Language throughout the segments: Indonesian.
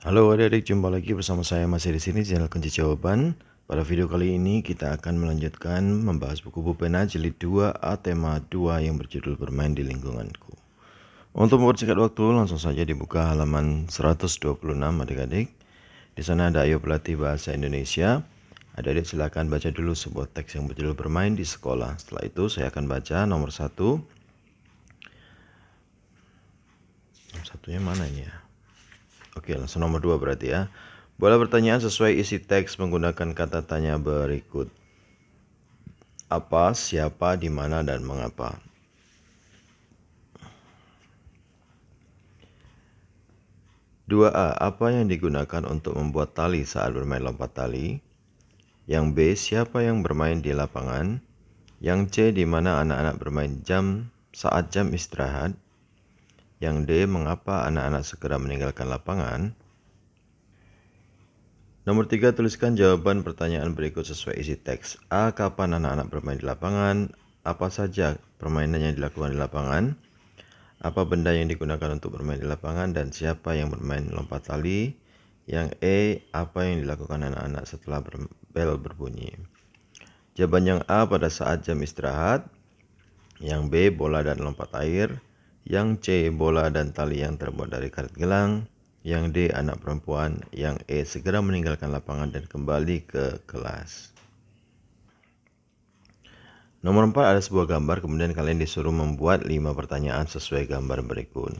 Halo adik-adik, jumpa lagi bersama saya masih di sini channel Kunci Jawaban. Pada video kali ini kita akan melanjutkan membahas buku Pupena jilid 2A tema 2 yang berjudul Bermain di Lingkunganku. Untuk mempersingkat waktu, langsung saja dibuka halaman 126 adik-adik. Di sana ada ayo berlatih bahasa Indonesia. Adik-adik silakan baca dulu sebuah teks yang berjudul Bermain di Sekolah. Setelah itu saya akan baca nomor 1. Satunya mana ini ya? Oke, langsung nomor 2 berarti ya. Boleh pertanyaan sesuai isi teks menggunakan kata tanya berikut. Apa, siapa, di mana, dan mengapa. Dua A. Apa yang digunakan untuk membuat tali saat bermain lompat tali? Yang B. Siapa yang bermain di lapangan? Yang C. Di mana anak-anak bermain saat jam istirahat? Yang D. Mengapa anak-anak segera meninggalkan lapangan? Nomor 3, tuliskan jawaban pertanyaan berikut sesuai isi teks. A. Kapan anak-anak bermain di lapangan? Apa saja permainan yang dilakukan di lapangan? Apa benda yang digunakan untuk bermain di lapangan? Dan siapa yang bermain lompat tali? Yang E. Apa yang dilakukan anak-anak setelah bel berbunyi? Jawaban yang A, pada saat jam istirahat. Yang B, bola dan lompat air. Yang C, bola dan tali yang terbuat dari karet gelang. Yang D, anak perempuan. Yang E, segera meninggalkan lapangan dan kembali ke kelas. Nomor 4, ada sebuah gambar, kemudian kalian disuruh membuat 5 pertanyaan sesuai gambar berikut.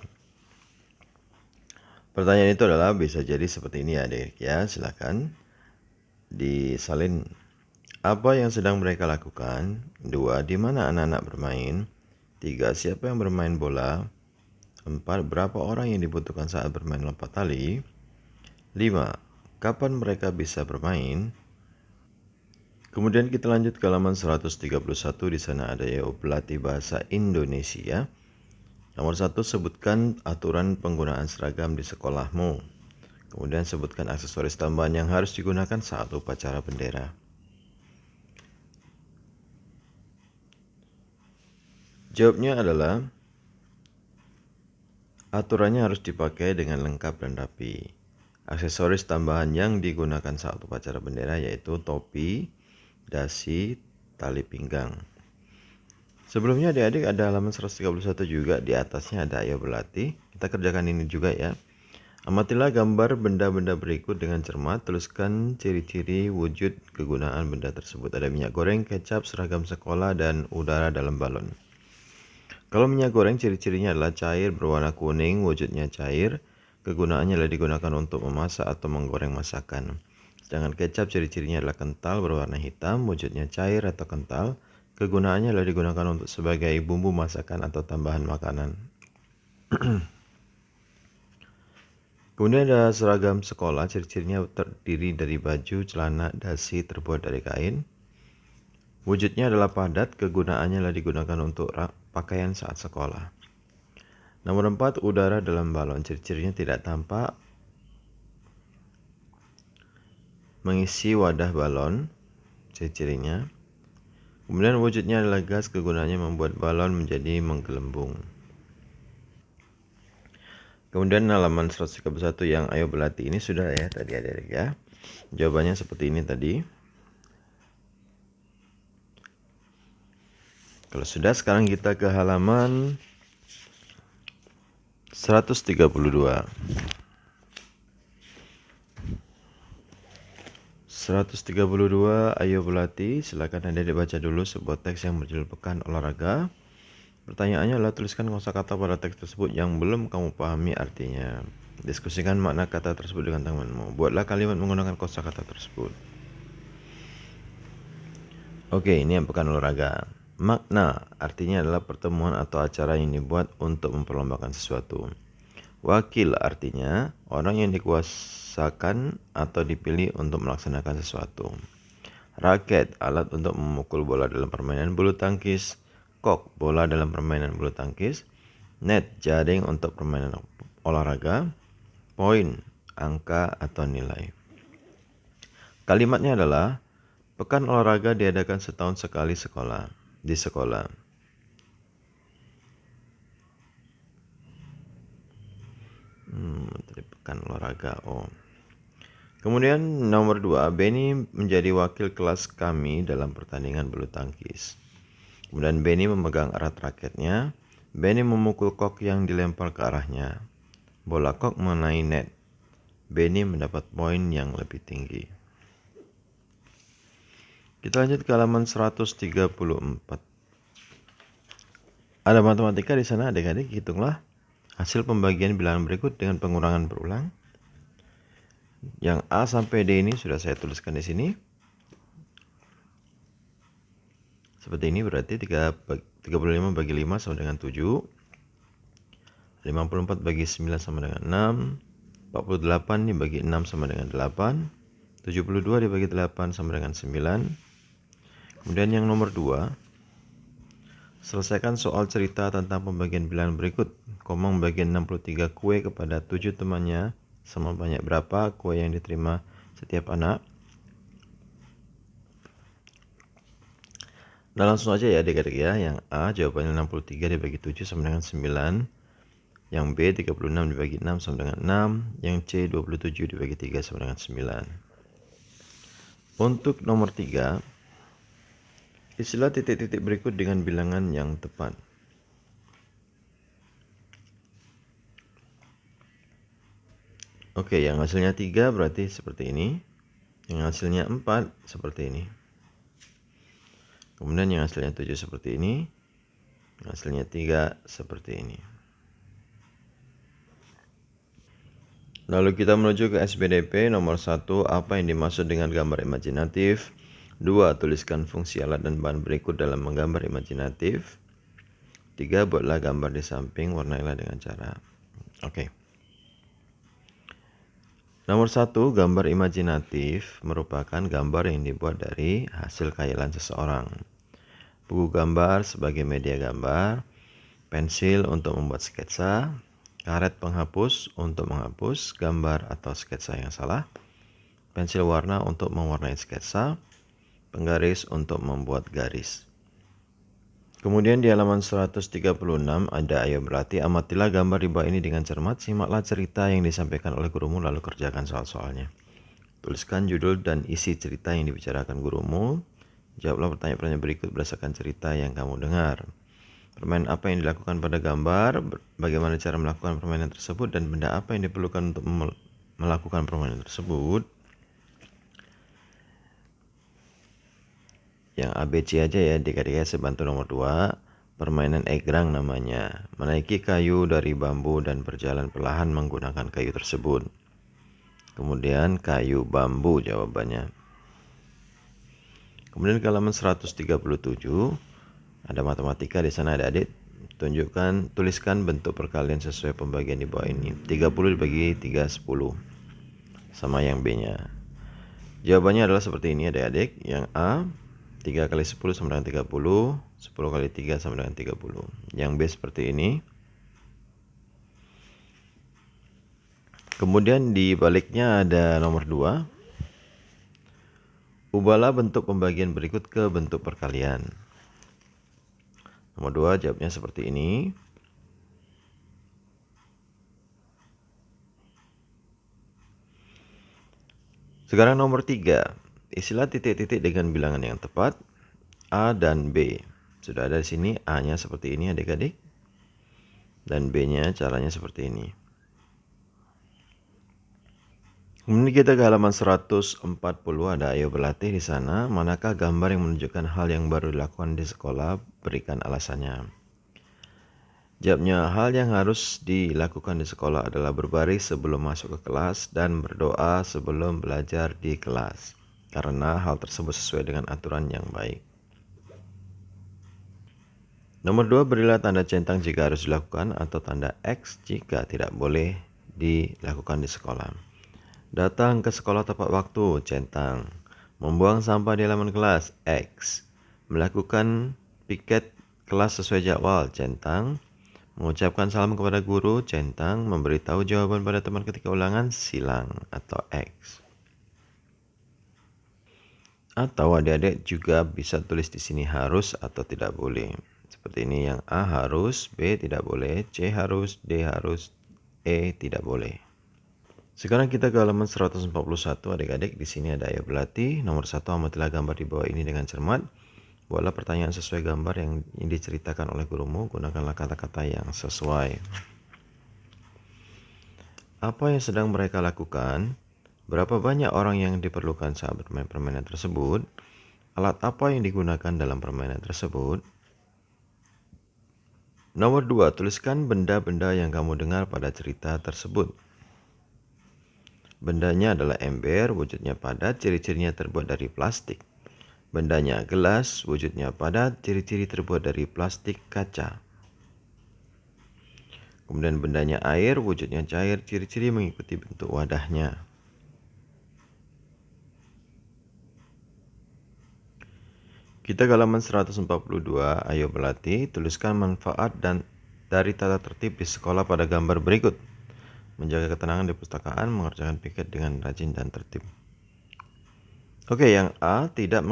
Pertanyaan itu adalah bisa jadi seperti ini ya adik ya, silakan disalin. Apa yang sedang mereka lakukan? 2, di mana anak-anak bermain? 3, siapa yang bermain bola? 4, berapa orang yang dibutuhkan saat bermain lompat tali? 5, kapan mereka bisa bermain? Kemudian kita lanjut ke halaman 131, di sana ada ya berlatih bahasa Indonesia. Nomor 1, sebutkan aturan penggunaan seragam di sekolahmu. Kemudian sebutkan aksesoris tambahan yang harus digunakan saat upacara bendera. Jawabnya adalah aturannya harus dipakai dengan lengkap dan rapi. Aksesoris tambahan yang digunakan saat upacara bendera yaitu topi, dasi, tali pinggang. Sebelumnya adik-adik ada halaman 131 juga, di atasnya ada ayo berlatih. Kita kerjakan ini juga ya. Amatilah gambar benda-benda berikut dengan cermat. Tuliskan ciri-ciri wujud kegunaan benda tersebut. Ada minyak goreng, kecap, seragam sekolah, dan udara dalam balon. Kalau minyak goreng, ciri-cirinya adalah cair berwarna kuning, wujudnya cair. Kegunaannya adalah digunakan untuk memasak atau menggoreng masakan. Sedangkan kecap, ciri-cirinya adalah kental berwarna hitam, wujudnya cair atau kental. Kegunaannya adalah digunakan untuk sebagai bumbu masakan atau tambahan makanan. Kemudian ada seragam sekolah, ciri-cirinya terdiri dari baju, celana, dasi terbuat dari kain. Wujudnya adalah padat, kegunaannya adalah digunakan untuk pakaian saat sekolah. Nomor 4, udara dalam balon, ciri-cirinya tidak tampak, mengisi wadah balon, ciri-cirinya. Kemudian wujudnya adalah gas, kegunaannya membuat balon menjadi menggelembung. Kemudian halaman 131 yang ayo berlatih ini sudah ya tadi adik-adik ya. Jawabannya seperti ini tadi. Kalau sudah, sekarang kita ke halaman 132. 132, ayo berlatih. Silakan adik-adik baca dulu sebuah teks yang berjudul Pekan Olahraga. Pertanyaannya adalah tuliskan kosakata pada teks tersebut yang belum kamu pahami artinya. Diskusikan makna kata tersebut dengan temanmu. Buatlah kalimat menggunakan kosakata tersebut. Oke, ini yang pekan olahraga. Makna artinya adalah pertemuan atau acara yang dibuat untuk memperlombakan sesuatu. Wakil artinya orang yang dikuasakan atau dipilih untuk melaksanakan sesuatu. Raket, alat untuk memukul bola dalam permainan bulu tangkis. Kok, bola dalam permainan bulu tangkis. Net, jaring untuk permainan olahraga. Poin, angka atau nilai. Kalimatnya adalah pekan olahraga diadakan setahun sekali di sekolah. Tadi pekan olahraga. Kemudian nomor 2, Benny menjadi wakil kelas kami dalam pertandingan bulu tangkis. Kemudian Benny memegang erat raketnya. Benny memukul kok yang dilempar ke arahnya. Bola kok mengenai net. Benny mendapat poin yang lebih tinggi. Kita lanjut ke halaman 134. Ada matematika di sana, adik-adik. Hitunglah hasil pembagian bilangan berikut dengan pengurangan berulang. Yang A sampai D ini sudah saya tuliskan di sini. Seperti ini, berarti 35 bagi 5 sama dengan 7. 54 bagi 9 sama dengan 6. 48 dibagi 6 sama dengan 8. 72 dibagi 8 sama dengan 9. Kemudian yang nomor 2, selesaikan soal cerita tentang pembagian bilangan berikut. Komang membagikan 63 kue kepada 7 temannya. Sama banyak berapa kue yang diterima setiap anak? Nah, langsung aja ya adik-adik ya. Yang A jawabannya 63 dibagi 7 sama dengan 9. Yang B 36 dibagi 6 sama dengan 6. Yang C 27 dibagi 3 sama dengan 9. Untuk nomor 3, isilah titik-titik berikut dengan bilangan yang tepat. Oke, yang hasilnya 3 berarti seperti ini. Yang hasilnya 4 seperti ini. Kemudian yang hasilnya 7 seperti ini. Yang hasilnya 3 seperti ini. Lalu kita menuju ke SPDP. Nomor 1, apa yang dimaksud dengan gambar imajinatif? 2, tuliskan fungsi alat dan bahan berikut dalam menggambar imajinatif. 3, buatlah gambar di samping, warnailah dengan cara. Oke. Nomor 1, gambar imajinatif merupakan gambar yang dibuat dari hasil khayalan seseorang. Buku gambar sebagai media gambar, pensil untuk membuat sketsa, karet penghapus untuk menghapus gambar atau sketsa yang salah, pensil warna untuk mewarnai sketsa, penggaris untuk membuat garis. Kemudian di halaman 136 ada ayo berlatih, amatilah gambar di bawah ini dengan cermat, simaklah cerita yang disampaikan oleh gurumu lalu kerjakan soal-soalnya. Tuliskan judul dan isi cerita yang dibicarakan gurumu. Jawablah pertanyaan-pertanyaan berikut berdasarkan cerita yang kamu dengar. Permainan apa yang dilakukan pada gambar, bagaimana cara melakukan permainan tersebut, dan benda apa yang diperlukan untuk melakukan permainan tersebut. Yang ABC aja ya adik-adik, saya bantu nomor 2. Permainan egrang namanya. Menaiki kayu dari bambu dan berjalan perlahan menggunakan kayu tersebut. Kemudian kayu bambu jawabannya. Kemudian ke halaman 137 ada matematika di sana adik-adik. Tuliskan bentuk perkalian sesuai pembagian di bawah ini. 30 dibagi 3 10. Sama yang B-nya. Jawabannya adalah seperti ini adik-adik. Yang A 3 kali 10 sama dengan 30, 10 kali 3 sama dengan 30. Yang B seperti ini. Kemudian di baliknya ada nomor 2. Ubahlah bentuk pembagian berikut ke bentuk perkalian. Nomor 2 jawabnya seperti ini. Sekarang nomor 3. Isilah titik-titik dengan bilangan yang tepat. A dan B. Sudah ada di sini. A-nya seperti ini adik-adik. Dan B-nya caranya seperti ini. Kemudian kita ke halaman 140 ada ayo berlatih di sana. Manakah gambar yang menunjukkan hal yang baru dilakukan di sekolah? Berikan alasannya. Jawabnya, hal yang harus dilakukan di sekolah adalah berbaris sebelum masuk ke kelas dan berdoa sebelum belajar di kelas. Karena hal tersebut sesuai dengan aturan yang baik. Nomor 2, berilah tanda centang jika harus dilakukan atau tanda X jika tidak boleh dilakukan di sekolah. Datang ke sekolah tepat waktu, centang. Membuang sampah di halaman kelas, X. Melakukan piket kelas sesuai jadwal, centang. Mengucapkan salam kepada guru, centang. Memberitahu jawaban pada teman ketika ulangan, silang atau X. Atau adik-adik juga bisa tulis di sini harus atau tidak boleh. Seperti ini, yang A harus, B tidak boleh, C harus, D harus, tidak boleh. Sekarang kita ke halaman 141 adik-adik. Di sini ada ayo berlatih. Nomor 1, amatilah gambar di bawah ini dengan cermat. Buatlah pertanyaan sesuai gambar yang diceritakan oleh gurumu. Gunakanlah kata-kata yang sesuai. Apa yang sedang mereka lakukan? Berapa banyak orang yang diperlukan saat bermain permainan tersebut? Alat apa yang digunakan dalam permainan tersebut? Nomor 2, tuliskan benda-benda yang kamu dengar pada cerita tersebut. Bendanya adalah ember, wujudnya padat, ciri-cirinya terbuat dari plastik. Bendanya gelas, wujudnya padat, ciri-ciri terbuat dari plastik kaca. Kemudian bendanya air, wujudnya cair, ciri-ciri mengikuti bentuk wadahnya. Kita ke halaman 142, ayo berlatih, tuliskan manfaat dari tata tertib di sekolah pada gambar berikut. Menjaga ketenangan di perpustakaan, mengerjakan piket dengan rajin dan tertib. Oke, yang A, tidak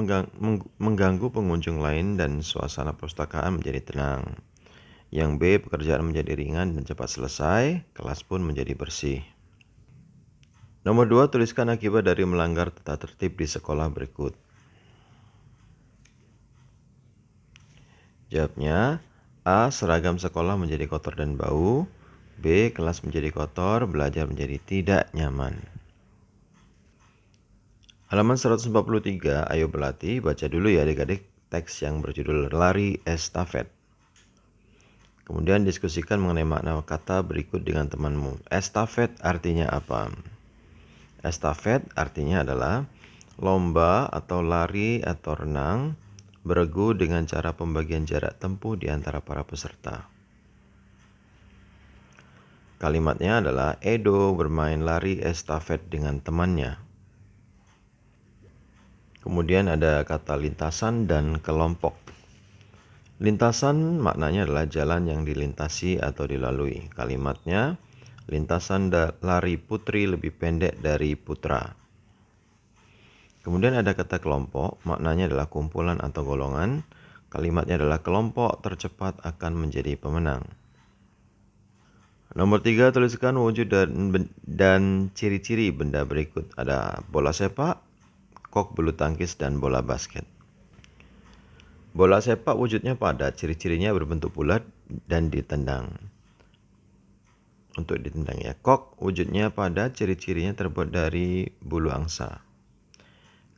mengganggu pengunjung lain dan suasana perpustakaan menjadi tenang. Yang B, pekerjaan menjadi ringan dan cepat selesai, kelas pun menjadi bersih. Nomor 2, tuliskan akibat dari melanggar tata tertib di sekolah berikut. Jawabnya, A, seragam sekolah menjadi kotor dan bau. B, kelas menjadi kotor, belajar menjadi tidak nyaman. Halaman 143, ayo berlatih, baca dulu ya adik-adik teks yang berjudul Lari Estafet. Kemudian diskusikan mengenai makna kata berikut dengan temanmu. Estafet artinya apa? Estafet artinya adalah lomba atau lari atau renang beregu dengan cara pembagian jarak tempuh di antara para peserta. Kalimatnya adalah Edo bermain lari estafet dengan temannya. Kemudian ada kata lintasan dan kelompok. Lintasan maknanya adalah jalan yang dilintasi atau dilalui. Kalimatnya, lintasan lari putri lebih pendek dari putra. Kemudian ada kata kelompok, maknanya adalah kumpulan atau golongan. Kalimatnya adalah kelompok tercepat akan menjadi pemenang. Nomor 3, tuliskan wujud dan ciri-ciri benda berikut. Ada bola sepak, kok bulu tangkis, dan bola basket. Bola sepak wujudnya padat, ciri-cirinya berbentuk bulat dan ditendang. Untuk ditendang ya. Kok wujudnya padat, ciri-cirinya terbuat dari bulu angsa.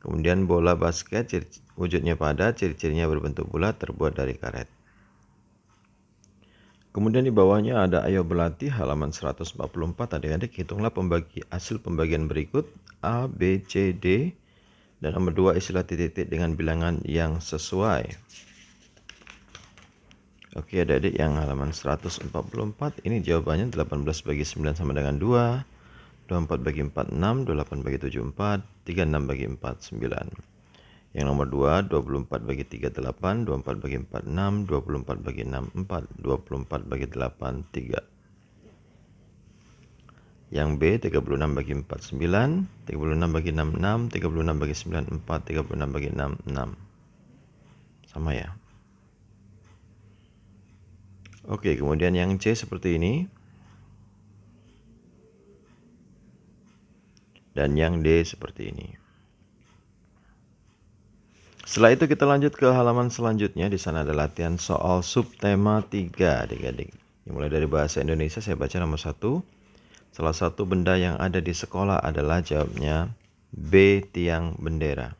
Kemudian bola basket wujudnya padat, ciri-cirinya berbentuk bulat, terbuat dari karet. Kemudian di bawahnya ada ayo berlatih halaman 144. Adik-adik hitunglah hasil pembagian berikut A, B, C, D. Dan nomor 2 isilah titik-titik dengan bilangan yang sesuai. Oke adik-adik, yang halaman 144 ini jawabannya 18 bagi 9 sama dengan 2. 24 bagi 4, 6, 28 bagi 7, 4, 36 bagi 4, 9. Yang nomor 2, 24 bagi 3, 8, 24 bagi 4, 6, 24 bagi 6, 4, 24 bagi 8, 3. Yang B, 36 bagi 4, 9, 36 bagi 6, 6, 36 bagi 9, 4, 36 bagi 6, 6. Sama ya. Oke, kemudian yang C seperti ini. Dan yang D seperti ini. Setelah itu kita lanjut ke halaman selanjutnya. Di sana ada latihan soal subtema 3 adik-adik. Mulai dari bahasa Indonesia saya baca nomor 1. Salah satu benda yang ada di sekolah adalah, jawabnya B, tiang bendera.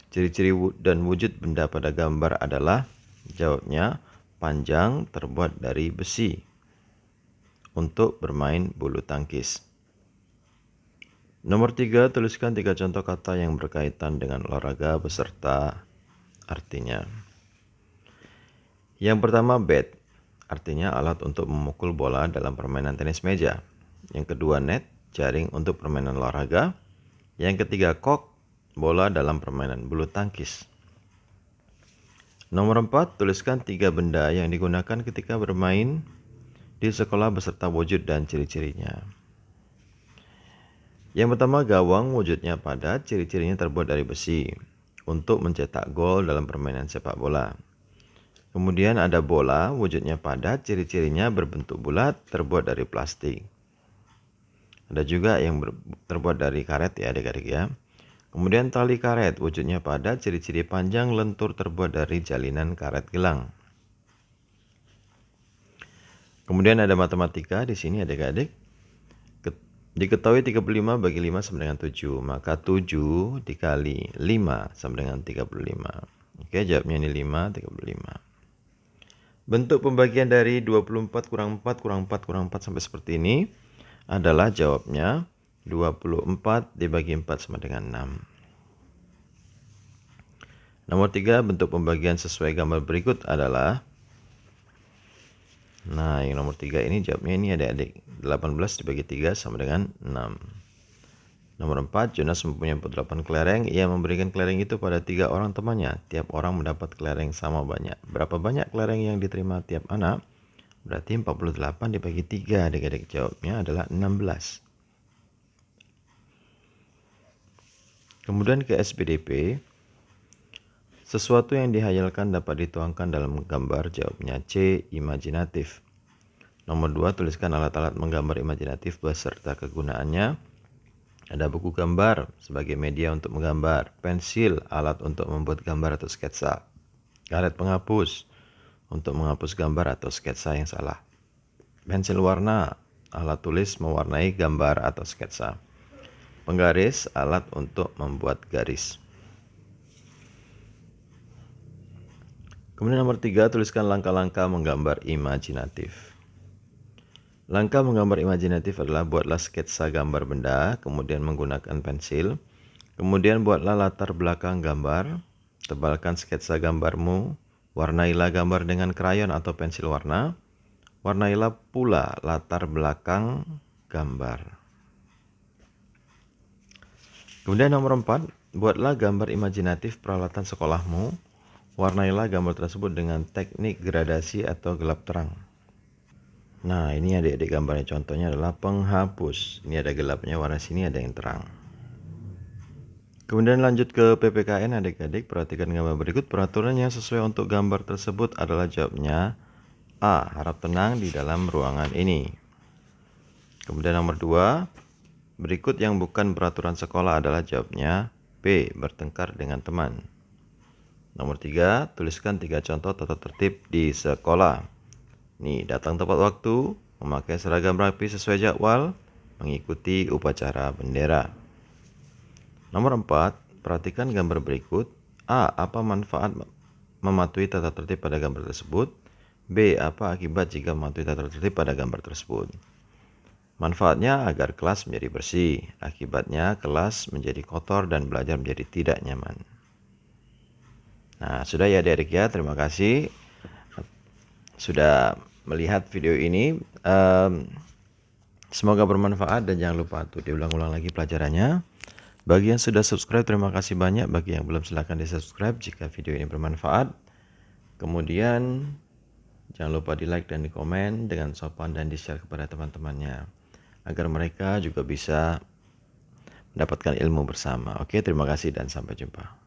Ciri-ciri dan wujud benda pada gambar adalah, jawabnya panjang, terbuat dari besi untuk bermain bulu tangkis. Nomor 3, tuliskan 3 contoh kata yang berkaitan dengan olahraga beserta artinya. Yang pertama, bat, artinya alat untuk memukul bola dalam permainan tenis meja. Yang kedua, net, jaring untuk permainan olahraga. Yang ketiga, kok, bola dalam permainan bulu tangkis. Nomor 4, tuliskan 3 benda yang digunakan ketika bermain di sekolah beserta wujud dan ciri-cirinya. Yang pertama, gawang wujudnya padat, ciri-cirinya terbuat dari besi untuk mencetak gol dalam permainan sepak bola. Kemudian ada bola, wujudnya padat, ciri-cirinya berbentuk bulat, terbuat dari plastik. Ada juga yang terbuat dari karet ya adik-adik ya. Kemudian tali karet, wujudnya padat, ciri-ciri panjang, lentur, terbuat dari jalinan karet gelang. Kemudian ada matematika di sini adik-adik. Diketahui 35 bagi 5 sama dengan 7, maka 7 dikali 5 sama dengan 35. Oke, jawabnya ini 5, 35. Bentuk pembagian dari 24 kurang 4 kurang 4 kurang 4 sampai seperti ini adalah jawabnya 24 dibagi 4 sama dengan 6. Nomor 3, bentuk pembagian sesuai gambar berikut adalah, nah yang nomor 3 ini jawabnya ini adik-adik, 18 dibagi 3 sama dengan 6. Nomor 4, Jonas mempunyai 8 kelereng. Ia memberikan kelereng itu pada 3 orang temannya. Tiap orang mendapat kelereng sama banyak. Berapa banyak kelereng yang diterima tiap anak? Berarti 48 dibagi 3. Adik-adik, jawabnya adalah 16. Kemudian ke SPDP. Sesuatu yang dihayalkan dapat dituangkan dalam gambar. Jawabnya C, imajinatif. Nomor 2, tuliskan alat-alat menggambar imajinatif beserta kegunaannya. Ada buku gambar sebagai media untuk menggambar, pensil alat untuk membuat gambar atau sketsa, karet penghapus untuk menghapus gambar atau sketsa yang salah, pensil warna alat tulis mewarnai gambar atau sketsa, penggaris alat untuk membuat garis. Kemudian nomor 3, tuliskan langkah-langkah menggambar imajinatif. Langkah menggambar imajinatif adalah buatlah sketsa gambar benda, kemudian menggunakan pensil. Kemudian buatlah latar belakang gambar, tebalkan sketsa gambarmu, warnailah gambar dengan krayon atau pensil warna, warnailah pula latar belakang gambar. Kemudian nomor 4, buatlah gambar imajinatif peralatan sekolahmu, warnailah gambar tersebut dengan teknik gradasi atau gelap terang. Nah, ini adik-adik gambarnya, contohnya adalah penghapus. Ini ada gelapnya, warna sini ada yang terang. Kemudian lanjut ke PPKN adik-adik, perhatikan gambar berikut. Peraturan yang sesuai untuk gambar tersebut adalah jawabnya A, harap tenang di dalam ruangan ini. Kemudian nomor 2, berikut yang bukan peraturan sekolah adalah jawabnya B, bertengkar dengan teman. Nomor 3, tuliskan 3 contoh tata tertib di sekolah. Nih, datang tepat waktu, memakai seragam rapi sesuai jadwal, mengikuti upacara bendera. Nomor 4, perhatikan gambar berikut. A, apa manfaat mematuhi tata tertib pada gambar tersebut? B, apa akibat jika mematuhi tata tertib pada gambar tersebut? Manfaatnya agar kelas menjadi bersih, akibatnya kelas menjadi kotor dan belajar menjadi tidak nyaman. Nah, sudah ya adik-adik ya, terima kasih sudah melihat video ini. Semoga bermanfaat dan jangan lupa untuk diulang-ulang lagi pelajarannya. Bagi yang sudah subscribe, terima kasih banyak. Bagi yang belum, silahkan di subscribe jika video ini bermanfaat. Kemudian jangan lupa di like dan di komen dengan sopan dan di share kepada teman-temannya, agar mereka juga bisa mendapatkan ilmu bersama. Oke, terima kasih dan sampai jumpa.